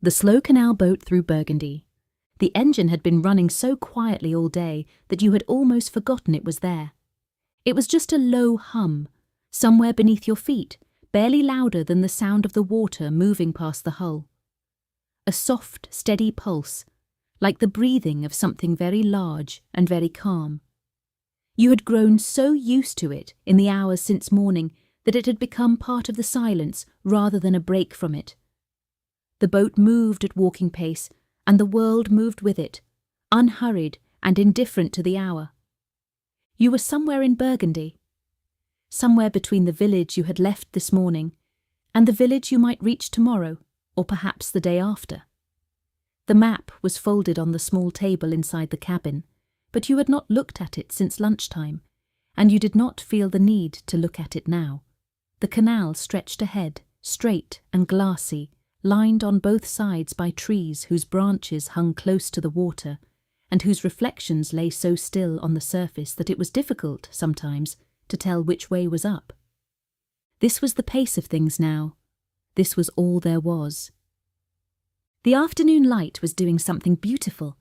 The slow canal boat through Burgundy. The engine had been running so quietly all day that you had almost forgotten it was there. It was just a low hum, somewhere beneath your feet, barely louder than the sound of the water moving past the hull. A soft, steady pulse, like the breathing of something very large and very calm. You had grown so used to it in the hours since morning that it had become part of the silence rather than a break from it. The boat moved at walking pace, and the world moved with it, unhurried and indifferent to the hour. You were somewhere in Burgundy, somewhere between the village you had left this morning and the village you might reach tomorrow, or perhaps the day after. The map was folded on the small table inside the cabin, but you had not looked at it since lunchtime, and you did not feel the need to look at it now. The canal stretched ahead, straight and glassy, lined on both sides by trees whose branches hung close to the water, and whose reflections lay so still on the surface that it was difficult, sometimes, to tell which way was up. This was the pace of things now. This was all there was. The afternoon light was doing something beautiful.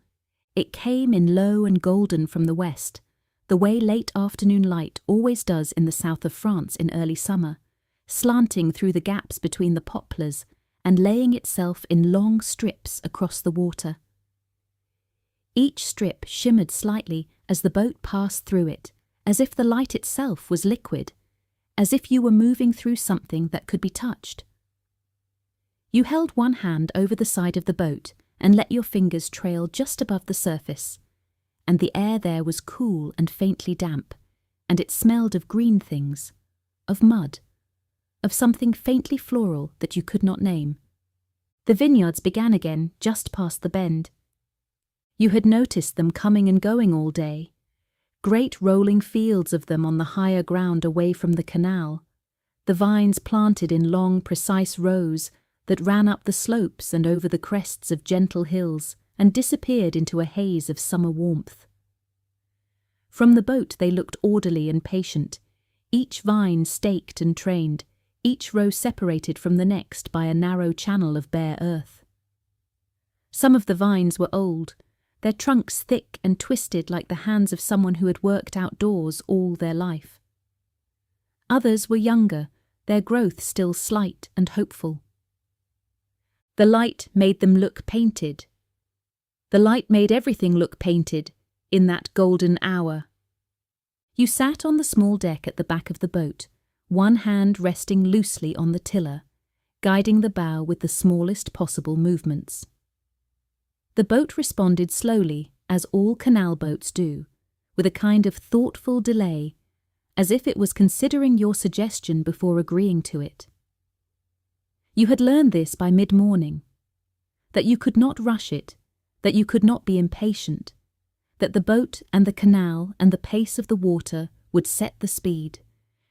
It came in low and golden from the west, the way late afternoon light always does in the south of France in early summer, slanting through the gaps between the poplars and laying itself in long strips across the water. Each strip shimmered slightly as the boat passed through it, as if the light itself was liquid, as if you were moving through something that could be touched. You held one hand over the side of the boat and let your fingers trail just above the surface, and the air there was cool and faintly damp, and it smelled of green things, of mud, of something faintly floral that you could not name. The vineyards began again just past the bend. You had noticed them coming and going all day, great rolling fields of them on the higher ground away from the canal, the vines planted in long, precise rows that ran up the slopes and over the crests of gentle hills and disappeared into a haze of summer warmth. From the boat they looked orderly and patient, each vine staked and trained, each row separated from the next by a narrow channel of bare earth. Some of the vines were old, their trunks thick and twisted like the hands of someone who had worked outdoors all their life. Others were younger, their growth still slight and hopeful. The light made them look painted. The light made everything look painted in that golden hour. You sat on the small deck at the back of the boat, one hand resting loosely on the tiller, guiding the bow with the smallest possible movements. The boat responded slowly, as all canal boats do, with a kind of thoughtful delay, as if it was considering your suggestion before agreeing to it. You had learned this by mid-morning, that you could not rush it, that you could not be impatient, that the boat and the canal and the pace of the water would set the speed,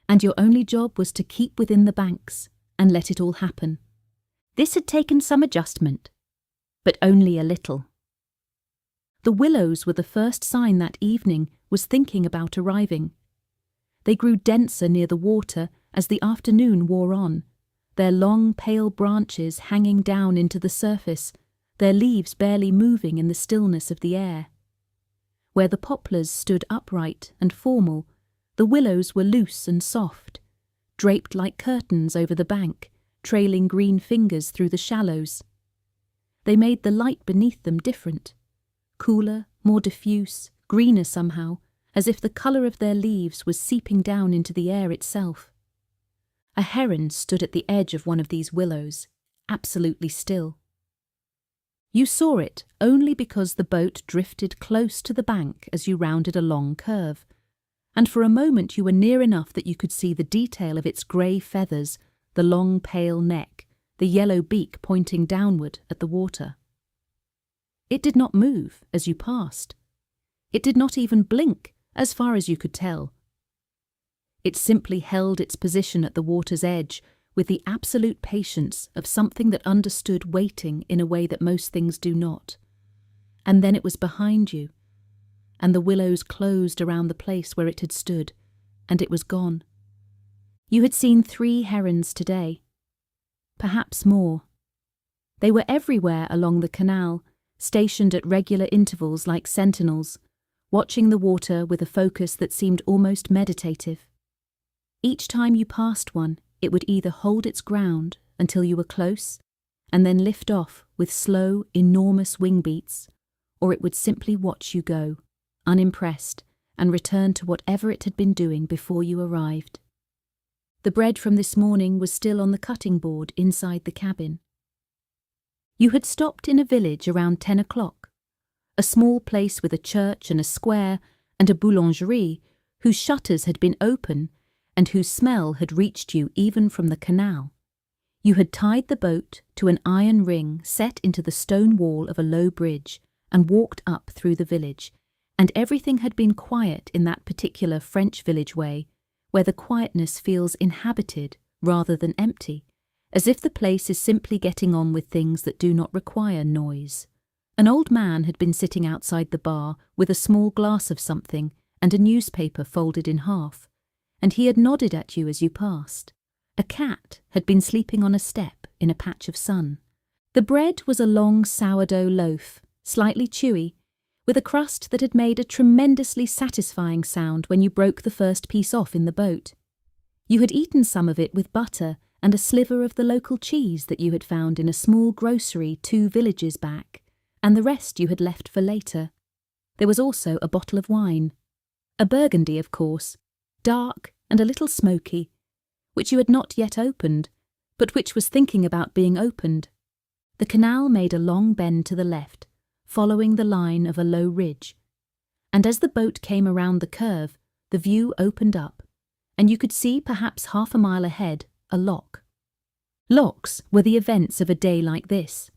and your only job was to keep within the banks and let it all happen. This had taken some adjustment, but only a little. The willows were the first sign that evening was thinking about arriving. They grew denser near the water as the afternoon wore on, their long pale branches hanging down into the surface, their leaves barely moving in the stillness of the air. Where the poplars stood upright and formal, the willows were loose and soft, draped like curtains over the bank, trailing green fingers through the shallows. They made the light beneath them different, cooler, more diffuse, greener somehow, as if the colour of their leaves was seeping down into the air itself. A heron stood at the edge of one of these willows, absolutely still. You saw it only because the boat drifted close to the bank as you rounded a long curve, and for a moment you were near enough that you could see the detail of its grey feathers, the long pale neck, the yellow beak pointing downward at the water. It did not move as you passed. It did not even blink, as far as you could tell. It simply held its position at the water's edge with the absolute patience of something that understood waiting in a way that most things do not. And then it was behind you, and the willows closed around the place where it had stood, and it was gone. You had seen 3 herons today, perhaps more. They were everywhere along the canal, stationed at regular intervals like sentinels, watching the water with a focus that seemed almost meditative. Each time you passed one, it would either hold its ground until you were close, and then lift off with slow, enormous wing beats, or it would simply watch you go, unimpressed, and return to whatever it had been doing before you arrived. The bread from this morning was still on the cutting board inside the cabin. You had stopped in a village around 10 o'clock, a small place with a church and a square and a boulangerie whose shutters had been open and whose smell had reached you even from the canal. You had tied the boat to an iron ring set into the stone wall of a low bridge and walked up through the village, and everything had been quiet in that particular French village way, where the quietness feels inhabited rather than empty, as if the place is simply getting on with things that do not require noise. An old man had been sitting outside the bar with a small glass of something and a newspaper folded in half, and he had nodded at you as you passed. A cat had been sleeping on a step in a patch of sun. The bread was a long sourdough loaf, slightly chewy, with a crust that had made a tremendously satisfying sound when you broke the first piece off in the boat. You had eaten some of it with butter and a sliver of the local cheese that you had found in a small grocery 2 villages back, and the rest you had left for later. There was also a bottle of wine. A Burgundy, of course, dark and a little smoky, which you had not yet opened, but which was thinking about being opened. The canal made a long bend to the left, following the line of a low ridge, and as the boat came around the curve, the view opened up, and you could see perhaps half a mile ahead a lock. Locks were the events of a day like this.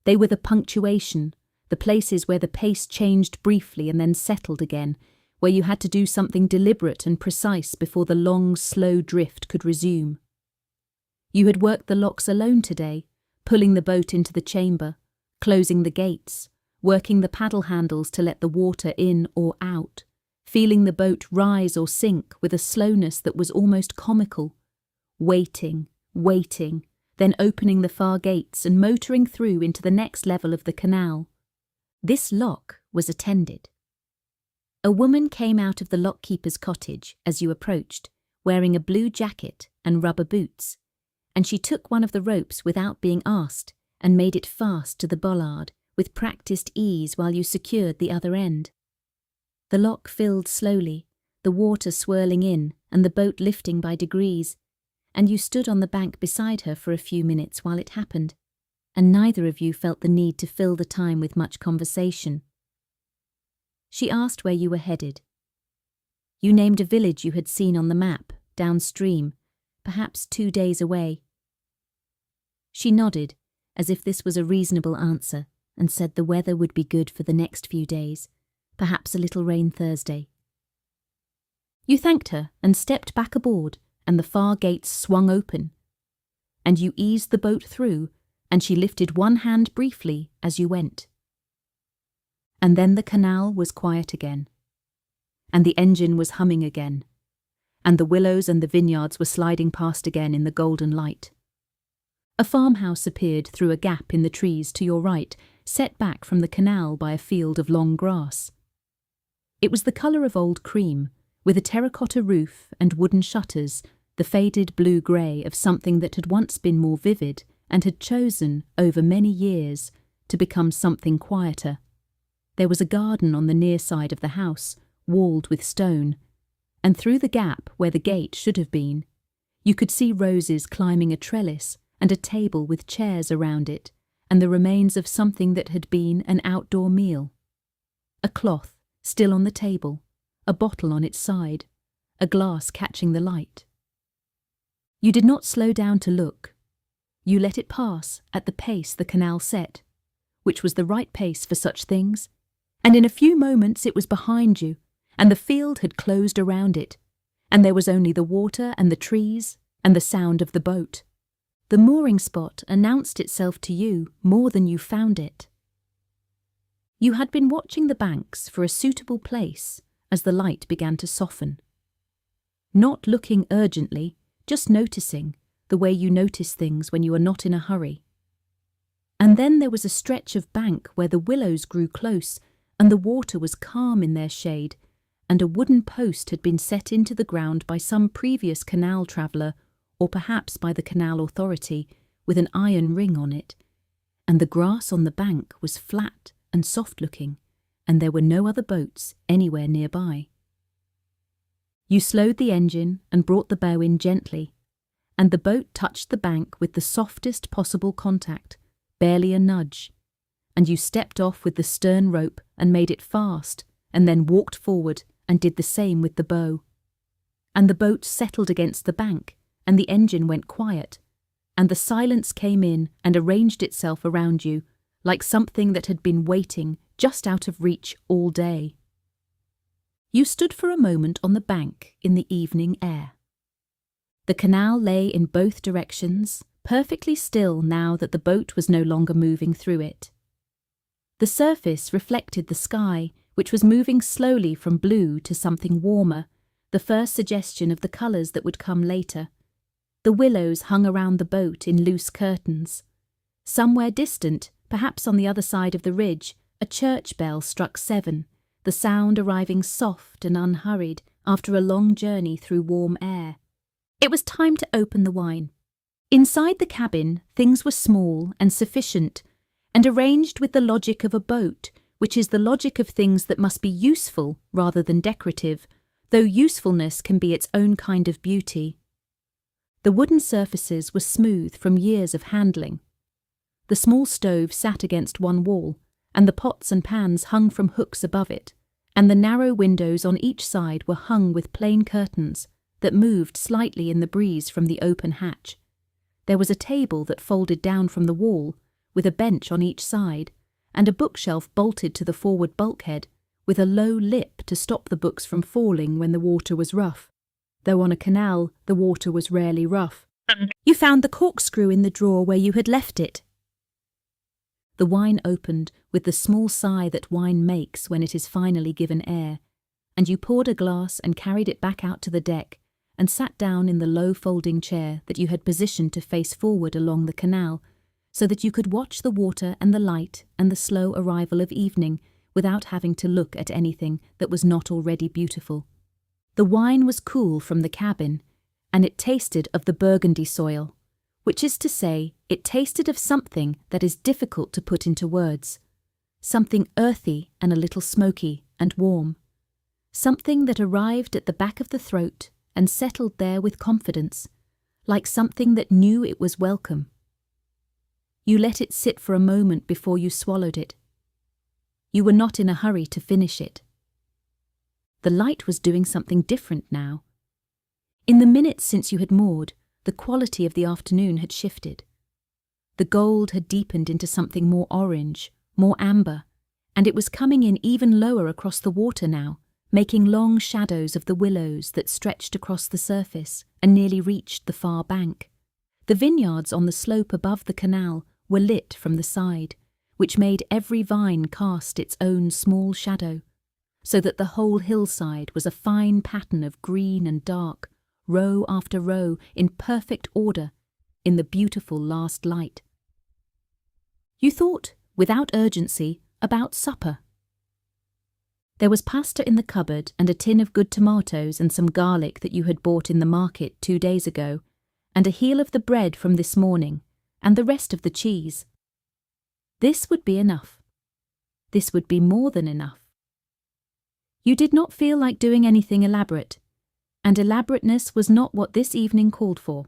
They were the punctuation, the places where the pace changed briefly and then settled again, where you had to do something deliberate and precise before the long, slow drift could resume. You had worked the locks alone today, pulling the boat into the chamber, closing the gates, working the paddle handles to let the water in or out, feeling the boat rise or sink with a slowness that was almost comical, waiting, then opening the far gates and motoring through into the next level of the canal. This lock was attended. A woman came out of the lockkeeper's cottage as you approached, wearing a blue jacket and rubber boots, and she took one of the ropes without being asked and made it fast to the bollard with practiced ease while you secured the other end. The lock filled slowly, the water swirling in and the boat lifting by degrees, and you stood on the bank beside her for a few minutes while it happened, and neither of you felt the need to fill the time with much conversation. She asked where you were headed. You named a village you had seen on the map, downstream, perhaps 2 days away. She nodded, as if this was a reasonable answer, and said the weather would be good for the next few days, perhaps a little rain Thursday. You thanked her and stepped back aboard, and the far gates swung open, and you eased the boat through, and she lifted one hand briefly as you went. And then the canal was quiet again, and the engine was humming again, and the willows and the vineyards were sliding past again in the golden light. A farmhouse appeared through a gap in the trees to your right, set back from the canal by a field of long grass. It was the colour of old cream, with a terracotta roof and wooden shutters, the faded blue-grey of something that had once been more vivid and had chosen, over many years, to become something quieter. There was a garden on the near side of the house, walled with stone, and through the gap where the gate should have been, you could see roses climbing a trellis and a table with chairs around it, and the remains of something that had been an outdoor meal. A cloth, still on the table, a bottle on its side, a glass catching the light. You did not slow down to look. You let it pass at the pace the canal set, which was the right pace for such things, and in a few moments it was behind you, and the field had closed around it, and there was only the water and the trees and the sound of the boat. The mooring spot announced itself to you more than you found it. You had been watching the banks for a suitable place as the light began to soften. Not looking urgently, just noticing, the way you notice things when you are not in a hurry. And then there was a stretch of bank where the willows grew close, and the water was calm in their shade, and a wooden post had been set into the ground by some previous canal traveller, or perhaps by the canal authority, with an iron ring on it, and the grass on the bank was flat and soft-looking, and there were no other boats anywhere nearby. You slowed the engine and brought the bow in gently, and the boat touched the bank with the softest possible contact, barely a nudge, and you stepped off with the stern rope and made it fast, and then walked forward and did the same with the bow. And the boat settled against the bank, and the engine went quiet, and the silence came in and arranged itself around you, like something that had been waiting just out of reach all day. You stood for a moment on the bank in the evening air. The canal lay in both directions, perfectly still now that the boat was no longer moving through it. The surface reflected the sky, which was moving slowly from blue to something warmer, the first suggestion of the colours that would come later. The willows hung around the boat in loose curtains. Somewhere distant, perhaps on the other side of the ridge, a church bell struck 7, the sound arriving soft and unhurried after a long journey through warm air. It was time to open the wine. Inside the cabin, things were small and sufficient, and arranged with the logic of a boat, which is the logic of things that must be useful rather than decorative, though usefulness can be its own kind of beauty. The wooden surfaces were smooth from years of handling. The small stove sat against one wall, and the pots and pans hung from hooks above it, and the narrow windows on each side were hung with plain curtains that moved slightly in the breeze from the open hatch. There was a table that folded down from the wall, with a bench on each side, and a bookshelf bolted to the forward bulkhead, with a low lip to stop the books from falling when the water was rough, though on a canal the water was rarely rough. You found the corkscrew in the drawer where you had left it. The wine opened with the small sigh that wine makes when it is finally given air, and you poured a glass and carried it back out to the deck, and sat down in the low folding chair that you had positioned to face forward along the canal, so that you could watch the water and the light and the slow arrival of evening without having to look at anything that was not already beautiful. The wine was cool from the cabin, and it tasted of the Burgundy soil, which is to say, it tasted of something that is difficult to put into words, something earthy and a little smoky and warm, something that arrived at the back of the throat and settled there with confidence, like something that knew it was welcome. You let it sit for a moment before you swallowed it. You were not in a hurry to finish it. The light was doing something different now. In the minutes since you had moored, the quality of the afternoon had shifted. The gold had deepened into something more orange, more amber, and it was coming in even lower across the water now, making long shadows of the willows that stretched across the surface and nearly reached the far bank. The vineyards on the slope above the canal were lit from the side, which made every vine cast its own small shadow, so that the whole hillside was a fine pattern of green and dark, row after row in perfect order, in the beautiful last light. You thought, without urgency, about supper. There was pasta in the cupboard and a tin of good tomatoes and some garlic that you had bought in the market 2 days ago, and a heel of the bread from this morning, and the rest of the cheese. This would be enough. This would be more than enough. You did not feel like doing anything elaborate, and elaborateness was not what this evening called for.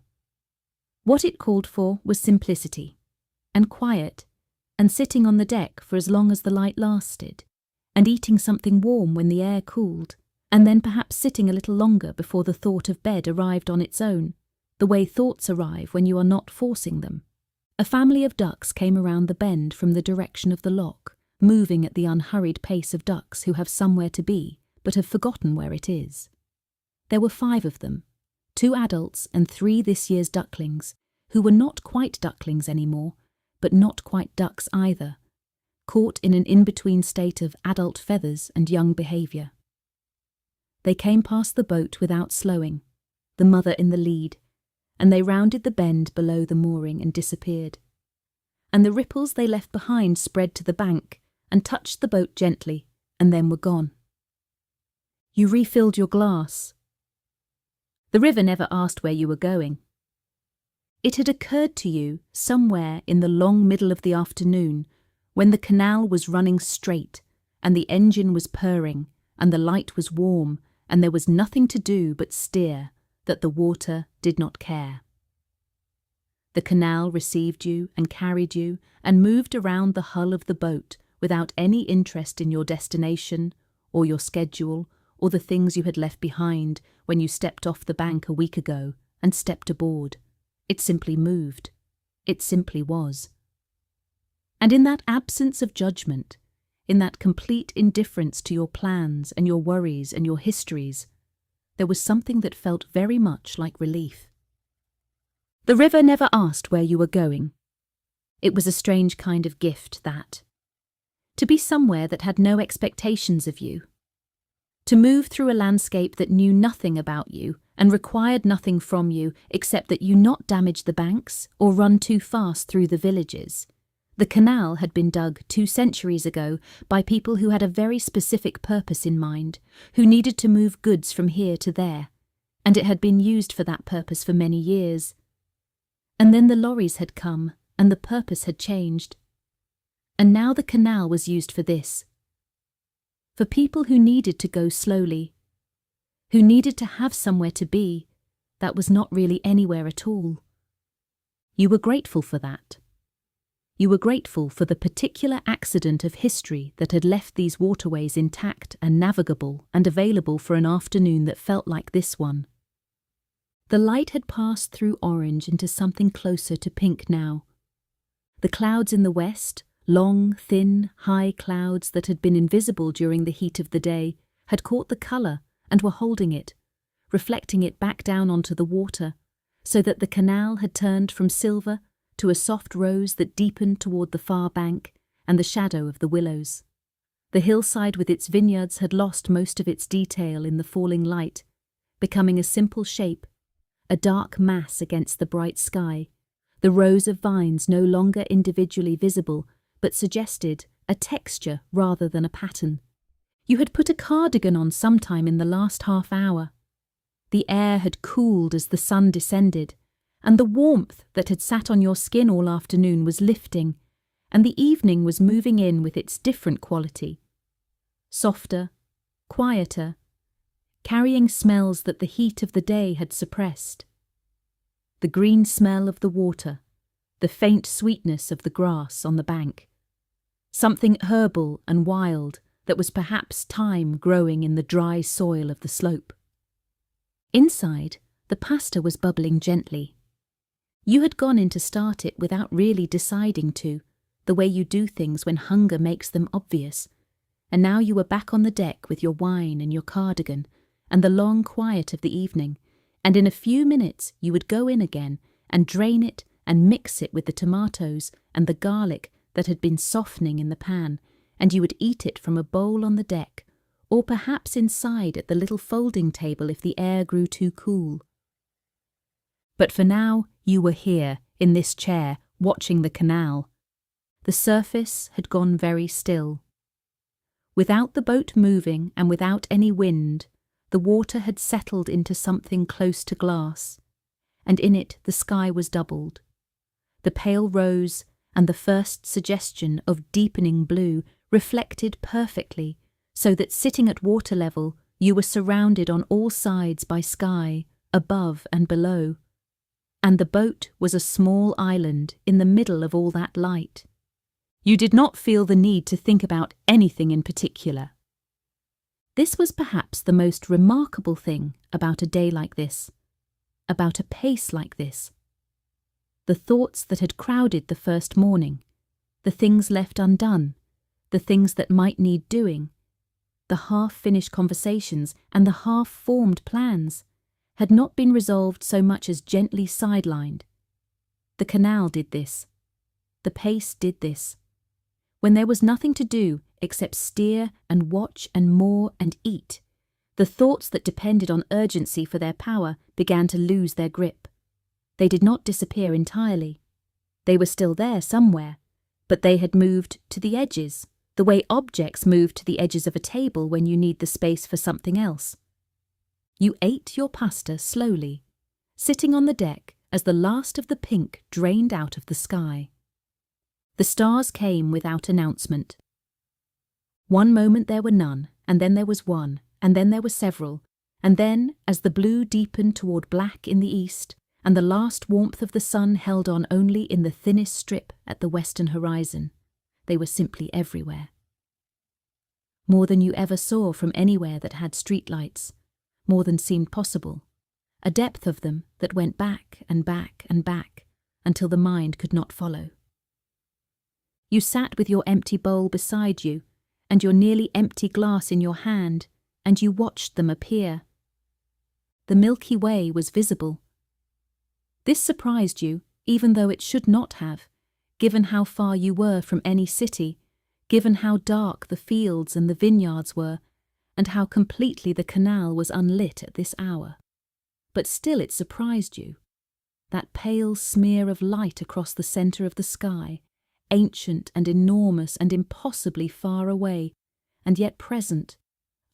What it called for was simplicity, and quiet, and sitting on the deck for as long as the light lasted, and eating something warm when the air cooled, and then perhaps sitting a little longer before the thought of bed arrived on its own, the way thoughts arrive when you are not forcing them. A family of ducks came around the bend from the direction of the loch, moving at the unhurried pace of ducks who have somewhere to be, but have forgotten where it is. There were 5 of them, 2 adults and 3 this year's ducklings, who were not quite ducklings anymore, but not quite ducks either, caught in an in-between state of adult feathers and young behaviour. They came past the boat without slowing, the mother in the lead, and they rounded the bend below the mooring and disappeared. and the ripples they left behind spread to the bank and touched the boat gently, and then were gone. You refilled your glass. The river never asked where you were going. It had occurred to you somewhere in the long middle of the afternoon, when the canal was running straight, and the engine was purring, and the light was warm, and there was nothing to do but steer, that the water did not care. The canal received you and carried you and moved around the hull of the boat without any interest in your destination or your schedule or the things you had left behind when you stepped off the bank a week ago and stepped aboard. It simply moved. It simply was. And in that absence of judgment, in that complete indifference to your plans and your worries and your histories, there was something that felt very much like relief. The river never asked where you were going. It was a strange kind of gift, that. To be somewhere that had no expectations of you. To move through a landscape that knew nothing about you and required nothing from you except that you not damage the banks or run too fast through the villages. The canal had been dug 2 centuries ago by people who had a very specific purpose in mind, who needed to move goods from here to there, and it had been used for that purpose for many years. And then the lorries had come, and the purpose had changed. And now the canal was used for this. For people who needed to go slowly, who needed to have somewhere to be that was not really anywhere at all. You were grateful for that. You were grateful for the particular accident of history that had left these waterways intact and navigable and available for an afternoon that felt like this one. The light had passed through orange into something closer to pink now. The clouds in the west, long, thin, high clouds that had been invisible during the heat of the day, had caught the colour and were holding it, reflecting it back down onto the water, so that the canal had turned from silver to a soft rose that deepened toward the far bank and the shadow of the willows. The hillside with its vineyards had lost most of its detail in the falling light, becoming a simple shape, a dark mass against the bright sky, the rows of vines no longer individually visible, but suggested a texture rather than a pattern. You had put a cardigan on sometime in the last half hour. The air had cooled as the sun descended, and the warmth that had sat on your skin all afternoon was lifting, and the evening was moving in with its different quality. Softer, quieter, carrying smells that the heat of the day had suppressed. The green smell of the water, the faint sweetness of the grass on the bank. Something herbal and wild that was perhaps thyme growing in the dry soil of the slope. Inside, the pasta was bubbling gently. You had gone in to start it without really deciding to, the way you do things when hunger makes them obvious, and now you were back on the deck with your wine and your cardigan, and the long quiet of the evening, and in a few minutes you would go in again and drain it and mix it with the tomatoes and the garlic that had been softening in the pan, and you would eat it from a bowl on the deck, or perhaps inside at the little folding table if the air grew too cool. But for now you were here, in this chair, watching the canal. The surface had gone very still. Without the boat moving and without any wind, the water had settled into something close to glass, and in it the sky was doubled. The pale rose and the first suggestion of deepening blue reflected perfectly, so that sitting at water level you were surrounded on all sides by sky, above and below, and the boat was a small island in the middle of all that light. You did not feel the need to think about anything in particular. This was perhaps the most remarkable thing about a day like this, about a pace like this. The thoughts that had crowded the first morning, the things left undone, the things that might need doing, the half-finished conversations and the half-formed plans, had not been resolved so much as gently sidelined. The canal did this. The pace did this. When there was nothing to do except steer and watch and moor and eat, the thoughts that depended on urgency for their power began to lose their grip. They did not disappear entirely. They were still there somewhere, but they had moved to the edges, the way objects move to the edges of a table when you need the space for something else. You ate your pasta slowly, sitting on the deck as the last of the pink drained out of the sky. The stars came without announcement. One moment there were none, and then there was one, and then there were several, and then, as the blue deepened toward black in the east, and the last warmth of the sun held on only in the thinnest strip at the western horizon, they were simply everywhere. More than you ever saw from anywhere that had streetlights, more than seemed possible, a depth of them that went back and back and back until the mind could not follow. You sat with your empty bowl beside you and your nearly empty glass in your hand, and you watched them appear. The Milky Way was visible. This surprised you, even though it should not have, given how far you were from any city, given how dark the fields and the vineyards were, and how completely the canal was unlit at this hour. But still it surprised you. That pale smear of light across the centre of the sky, ancient and enormous and impossibly far away, and yet present,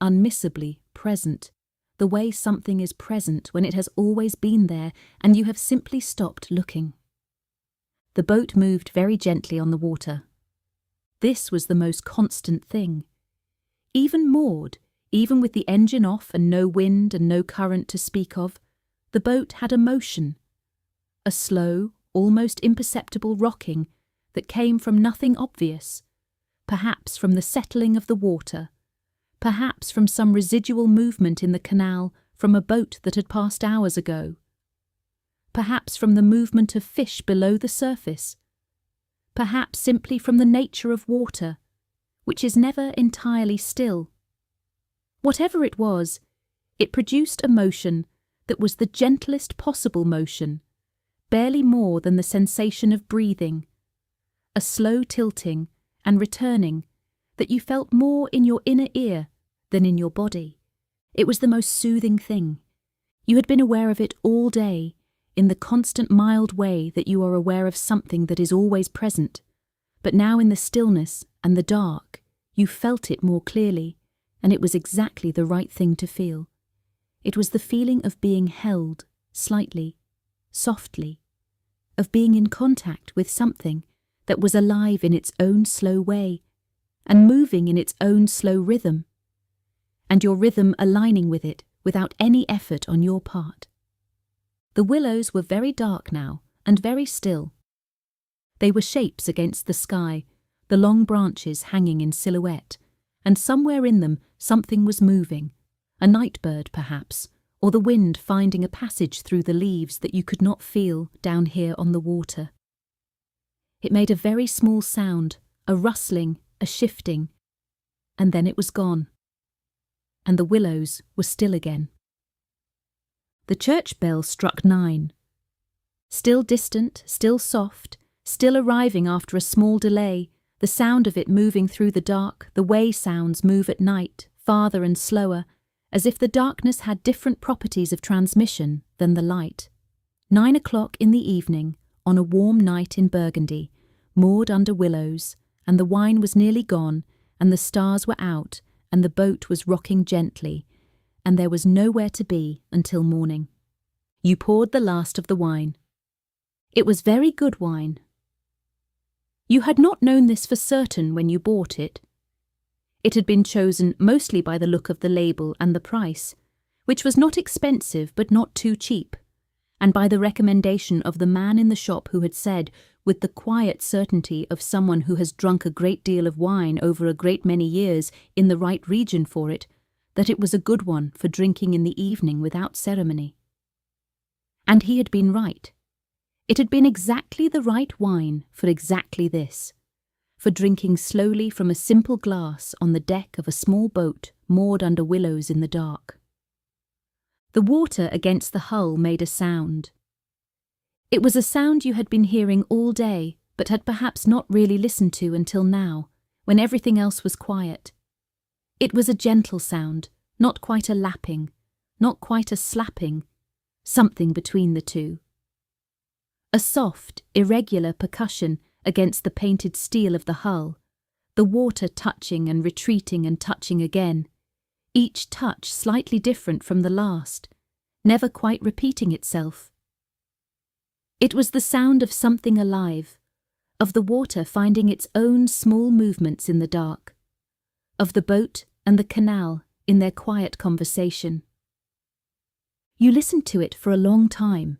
unmissably present, the way something is present when it has always been there and you have simply stopped looking. The boat moved very gently on the water. This was the most constant thing. Even moored, even with the engine off and no wind and no current to speak of, the boat had a motion, a slow, almost imperceptible rocking that came from nothing obvious, perhaps from the settling of the water, perhaps from some residual movement in the canal from a boat that had passed hours ago, perhaps from the movement of fish below the surface, perhaps simply from the nature of water, which is never entirely still. Whatever it was, it produced a motion that was the gentlest possible motion, barely more than the sensation of breathing, a slow tilting and returning that you felt more in your inner ear than in your body. It was the most soothing thing. You had been aware of it all day, in the constant mild way that you are aware of something that is always present, but now in the stillness and the dark, you felt it more clearly, and it was exactly the right thing to feel. It was the feeling of being held, slightly, softly, of being in contact with something that was alive in its own slow way, and moving in its own slow rhythm, and your rhythm aligning with it without any effort on your part. The willows were very dark now, and very still. They were shapes against the sky, the long branches hanging in silhouette, and somewhere in them something was moving, a night bird perhaps, or the wind finding a passage through the leaves that you could not feel down here on the water. It made a very small sound, a rustling, a shifting, and then it was gone, and the willows were still again. The church bell struck 9. Still distant, still soft, still arriving after a small delay, the sound of it moving through the dark, the way sounds move at night, farther and slower, as if the darkness had different properties of transmission than the light. 9 o'clock in the evening, on a warm night in Burgundy, moored under willows, and the wine was nearly gone, and the stars were out, and the boat was rocking gently, and there was nowhere to be until morning. You poured the last of the wine. It was very good wine. You had not known this for certain when you bought it. It had been chosen mostly by the look of the label and the price, which was not expensive but not too cheap, and by the recommendation of the man in the shop who had said, with the quiet certainty of someone who has drunk a great deal of wine over a great many years in the right region for it, that it was a good one for drinking in the evening without ceremony. And he had been right. It had been exactly the right wine for exactly this, for drinking slowly from a simple glass on the deck of a small boat moored under willows in the dark. The water against the hull made a sound. It was a sound you had been hearing all day, but had perhaps not really listened to until now, when everything else was quiet. It was a gentle sound, not quite a lapping, not quite a slapping, something between the two. A soft, irregular percussion, against the painted steel of the hull, the water touching and retreating and touching again, each touch slightly different from the last, never quite repeating itself. It was the sound of something alive, of the water finding its own small movements in the dark, of the boat and the canal in their quiet conversation. You listened to it for a long time.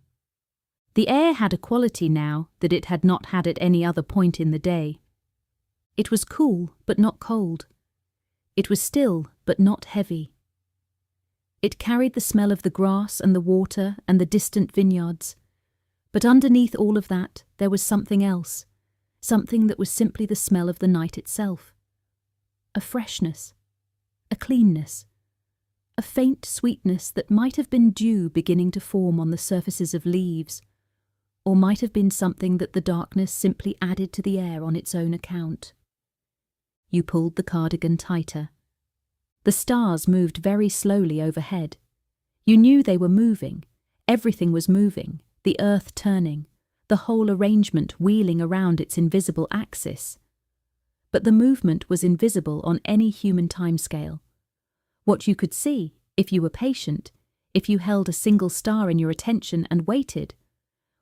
The air had a quality now that it had not had at any other point in the day. It was cool but not cold. It was still but not heavy. It carried the smell of the grass and the water and the distant vineyards. But underneath all of that there was something else, something that was simply the smell of the night itself. A freshness, a cleanness, a faint sweetness that might have been dew beginning to form on the surfaces of leaves, or might have been something that the darkness simply added to the air on its own account. You pulled the cardigan tighter. The stars moved very slowly overhead. You knew they were moving. Everything was moving, the earth turning, the whole arrangement wheeling around its invisible axis. But the movement was invisible on any human timescale. What you could see, if you were patient, if you held a single star in your attention and waited,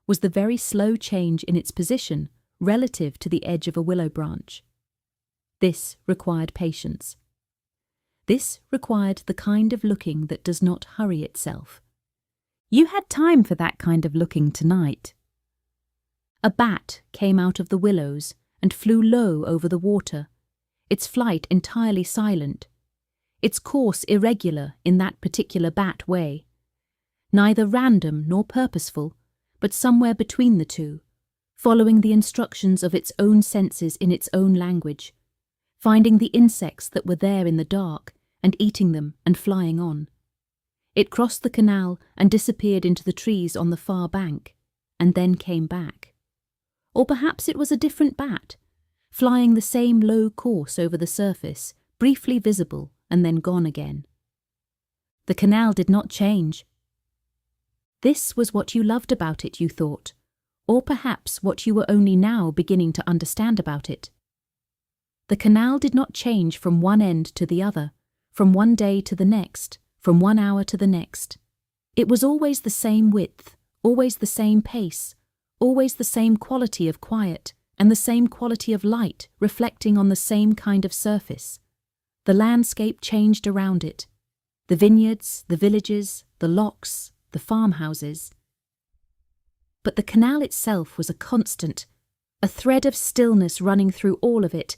was the very slow change in its position relative to the edge of a willow branch. This required patience. This required the kind of looking that does not hurry itself. You had time for that kind of looking tonight. A bat came out of the willows and flew low over the water, its flight entirely silent, its course irregular in that particular bat way, neither random nor purposeful, but somewhere between the two, following the instructions of its own senses in its own language, finding the insects that were there in the dark and eating them and flying on. It crossed the canal and disappeared into the trees on the far bank, and then came back. Or perhaps it was a different bat, flying the same low course over the surface, briefly visible and then gone again. The canal did not change. This was what you loved about it, you thought, or perhaps what you were only now beginning to understand about it. The canal did not change from one end to the other, from one day to the next, from 1 hour to the next. It was always the same width, always the same pace, always the same quality of quiet, and the same quality of light reflecting on the same kind of surface. The landscape changed around it. The vineyards, the villages, the locks, the farmhouses. But the canal itself was a constant, a thread of stillness running through all of it,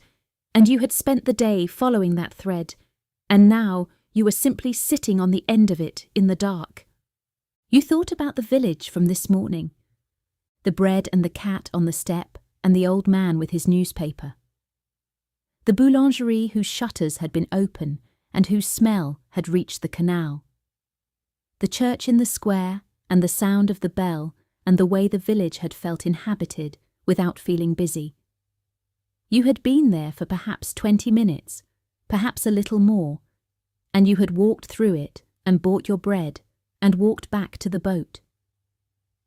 and you had spent the day following that thread, and now you were simply sitting on the end of it in the dark. You thought about the village from this morning, the bread and the cat on the step, and the old man with his newspaper. The boulangerie whose shutters had been open and whose smell had reached the canal. The church in the square and the sound of the bell and the way the village had felt inhabited without feeling busy. You had been there for perhaps 20 minutes, perhaps a little more, and you had walked through it and bought your bread and walked back to the boat.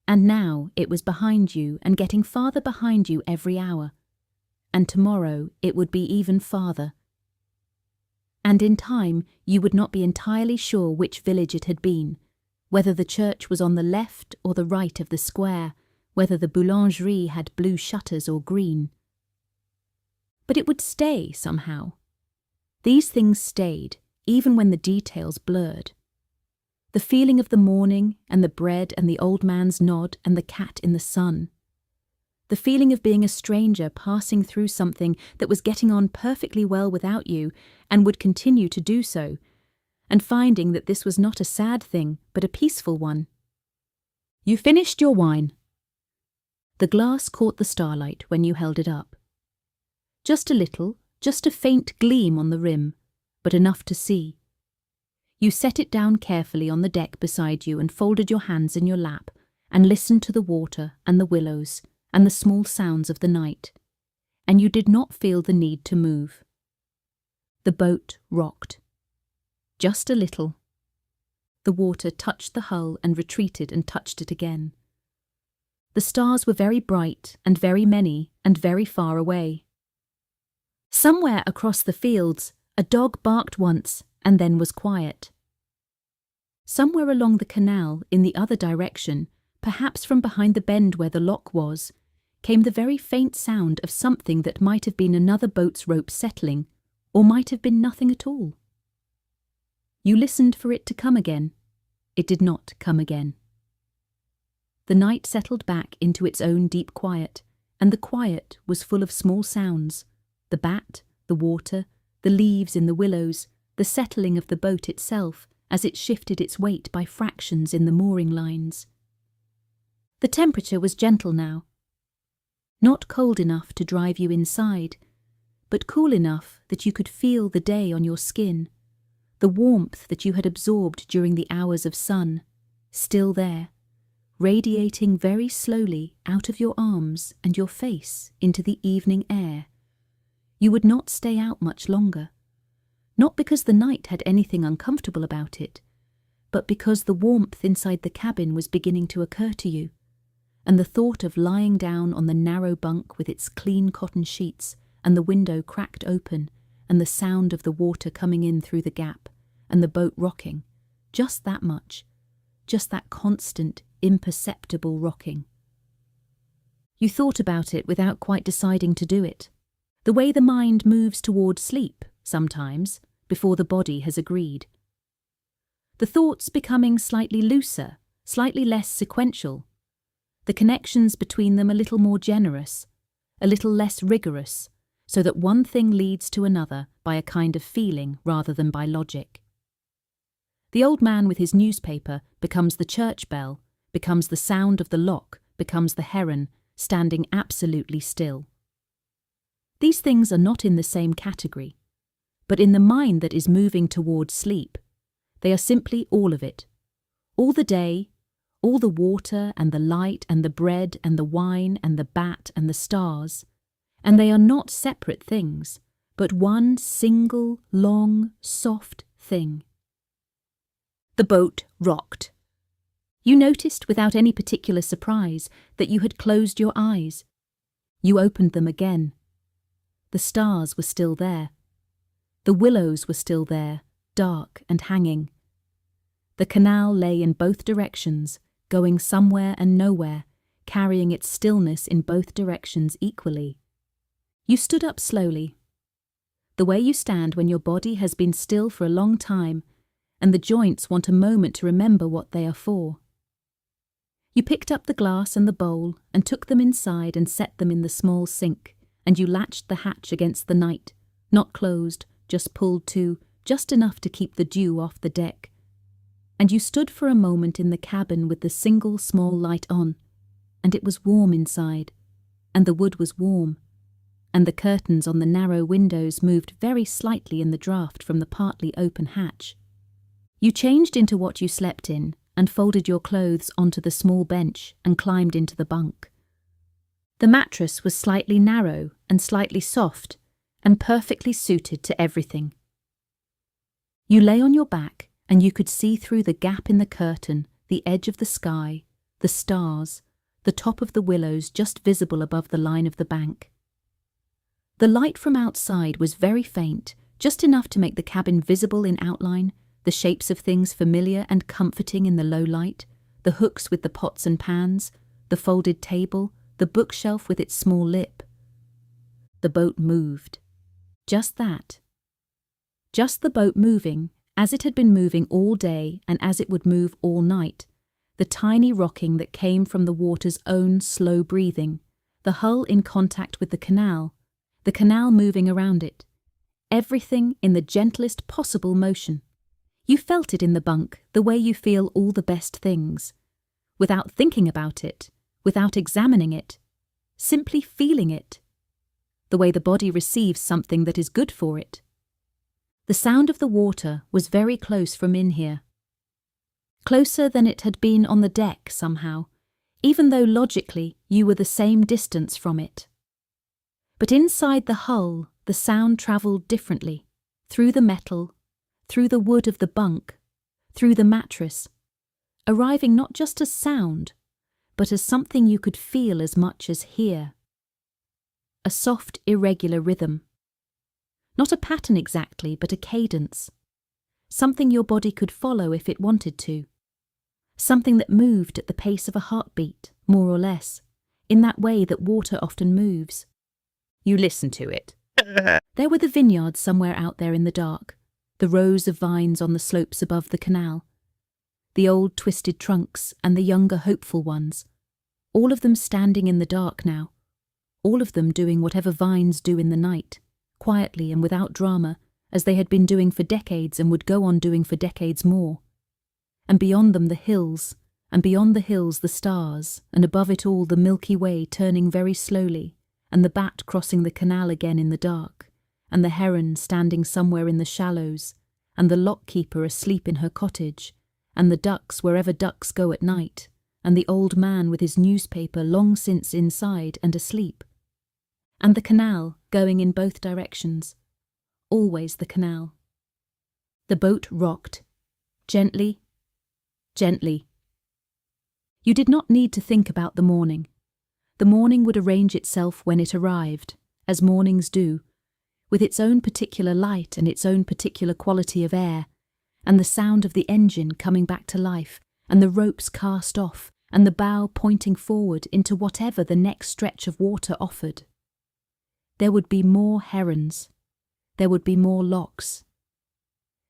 And now it was behind you and getting farther behind you every hour, and tomorrow it would be even farther. And in time you would not be entirely sure which village it had been, whether the church was on the left or the right of the square, whether the boulangerie had blue shutters or green. But it would stay somehow. These things stayed, even when the details blurred. The feeling of the morning and the bread and the old man's nod and the cat in the sun. The feeling of being a stranger passing through something that was getting on perfectly well without you and would continue to do so, and finding that this was not a sad thing but a peaceful one. You finished your wine. The glass caught the starlight when you held it up. Just a little, just a faint gleam on the rim, but enough to see. You set it down carefully on the deck beside you and folded your hands in your lap and listened to the water and the willows and the small sounds of the night, and you did not feel the need to move. The boat rocked. Just a little. The water touched the hull and retreated and touched it again. The stars were very bright and very many and very far away. Somewhere across the fields, a dog barked once and then was quiet. Somewhere along the canal, in the other direction, perhaps from behind the bend where the lock was, came the very faint sound of something that might have been another boat's rope settling, or might have been nothing at all. You listened for it to come again. It did not come again. The night settled back into its own deep quiet, and the quiet was full of small sounds: the bat, the water, the leaves in the willows, the settling of the boat itself as it shifted its weight by fractions in the mooring lines. The temperature was gentle now. Not cold enough to drive you inside, but cool enough that you could feel the day on your skin, the warmth that you had absorbed during the hours of sun, still there, radiating very slowly out of your arms and your face into the evening air. You would not stay out much longer, not because the night had anything uncomfortable about it, but because the warmth inside the cabin was beginning to occur to you, and the thought of lying down on the narrow bunk with its clean cotton sheets and the window cracked open and the sound of the water coming in through the gap and the boat rocking, just that much, just that constant, imperceptible rocking. You thought about it without quite deciding to do it, the way the mind moves toward sleep, sometimes, before the body has agreed. The thoughts becoming slightly looser, slightly less sequential, the connections between them a little more generous, a little less rigorous, so that one thing leads to another by a kind of feeling rather than by logic. The old man with his newspaper becomes the church bell, becomes the sound of the lock, becomes the heron, standing absolutely still. These things are not in the same category, but in the mind that is moving toward sleep, they are simply all of it, all the day, all the water and the light and the bread and the wine and the bat and the stars, and they are not separate things, but one single, long, soft thing. The boat rocked. You noticed without any particular surprise that you had closed your eyes. You opened them again. The stars were still there. The willows were still there, dark and hanging. The canal lay in both directions, going somewhere and nowhere, carrying its stillness in both directions equally. You stood up slowly, the way you stand when your body has been still for a long time and the joints want a moment to remember what they are for. You picked up the glass and the bowl and took them inside and set them in the small sink, and you latched the hatch against the night, not closed, just pulled to, just enough to keep the dew off the deck. And you stood for a moment in the cabin with the single small light on, and it was warm inside, and the wood was warm, and the curtains on the narrow windows moved very slightly in the draught from the partly open hatch. You changed into what you slept in and folded your clothes onto the small bench and climbed into the bunk. The mattress was slightly narrow and slightly soft and perfectly suited to everything. You lay on your back and you could see through the gap in the curtain the edge of the sky, the stars, the top of the willows just visible above the line of the bank. The light from outside was very faint, just enough to make the cabin visible in outline, the shapes of things familiar and comforting in the low light, the hooks with the pots and pans, the folded table, the bookshelf with its small lip. The boat moved. Just that. Just the boat moving, as it had been moving all day and as it would move all night, the tiny rocking that came from the water's own slow breathing, the hull in contact with the canal moving around it, everything in the gentlest possible motion. You felt it in the bunk the way you feel all the best things, without thinking about it, without examining it, simply feeling it, the way the body receives something that is good for it. The sound of the water was very close from in here, closer than it had been on the deck somehow, even though logically you were the same distance from it. But inside the hull the sound travelled differently, through the metal, through the wood of the bunk, through the mattress, arriving not just as sound, but as something you could feel as much as hear. A soft, irregular rhythm. Not a pattern exactly, but a cadence. Something your body could follow if it wanted to. Something that moved at the pace of a heartbeat, more or less, in that way that water often moves. You listened to it. There were the vineyards somewhere out there in the dark, the rows of vines on the slopes above the canal, the old twisted trunks and the younger hopeful ones, all of them standing in the dark now, all of them doing whatever vines do in the night, quietly and without drama, as they had been doing for decades and would go on doing for decades more. And beyond them the hills, and beyond the hills the stars, and above it all the Milky Way turning very slowly, and the bat crossing the canal again in the dark, and the heron standing somewhere in the shallows, and the lock-keeper asleep in her cottage, and the ducks wherever ducks go at night, and the old man with his newspaper long since inside and asleep. And the canal going in both directions. Always the canal. The boat rocked. Gently, gently. You did not need to think about the morning. The morning would arrange itself when it arrived, as mornings do, with its own particular light and its own particular quality of air, and the sound of the engine coming back to life, and the ropes cast off, and the bow pointing forward into whatever the next stretch of water offered. There would be more herons. There would be more locks.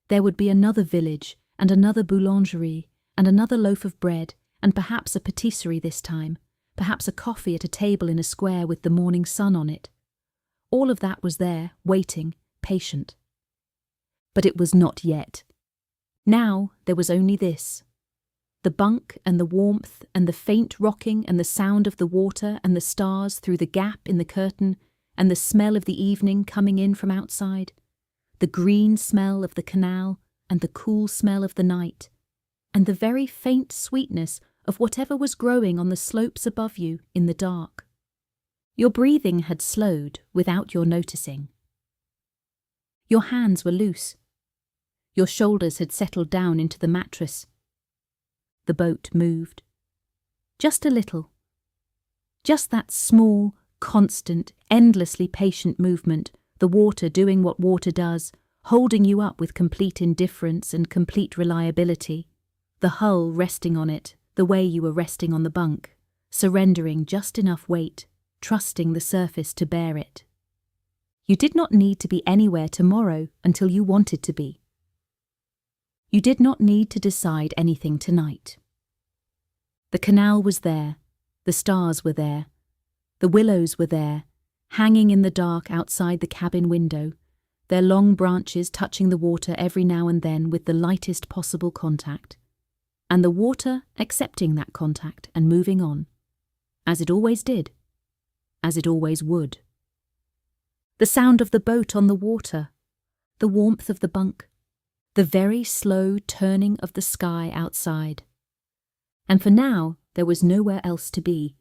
There would be another village, and another boulangerie, and another loaf of bread, and perhaps a patisserie this time, perhaps a coffee at a table in a square with the morning sun on it. All of that was there, waiting, patient. But it was not yet. Now there was only this. The bunk and the warmth and the faint rocking and the sound of the water and the stars through the gap in the curtain and the smell of the evening coming in from outside, the green smell of the canal and the cool smell of the night, and the very faint sweetness of whatever was growing on the slopes above you in the dark. Your breathing had slowed without your noticing. Your hands were loose. Your shoulders had settled down into the mattress. The boat moved. Just a little. Just that small, constant, endlessly patient movement, the water doing what water does, holding you up with complete indifference and complete reliability, the hull resting on it the way you were resting on the bunk, surrendering just enough weight, trusting the surface to bear it. You did not need to be anywhere tomorrow until you wanted to be. You did not need to decide anything tonight. The canal was there, the stars were there, the willows were there, hanging in the dark outside the cabin window, their long branches touching the water every now and then with the lightest possible contact, and the water accepting that contact and moving on, as it always did, as it always would. The sound of the boat on the water, the warmth of the bunk, the very slow turning of the sky outside. And for now there was nowhere else to be.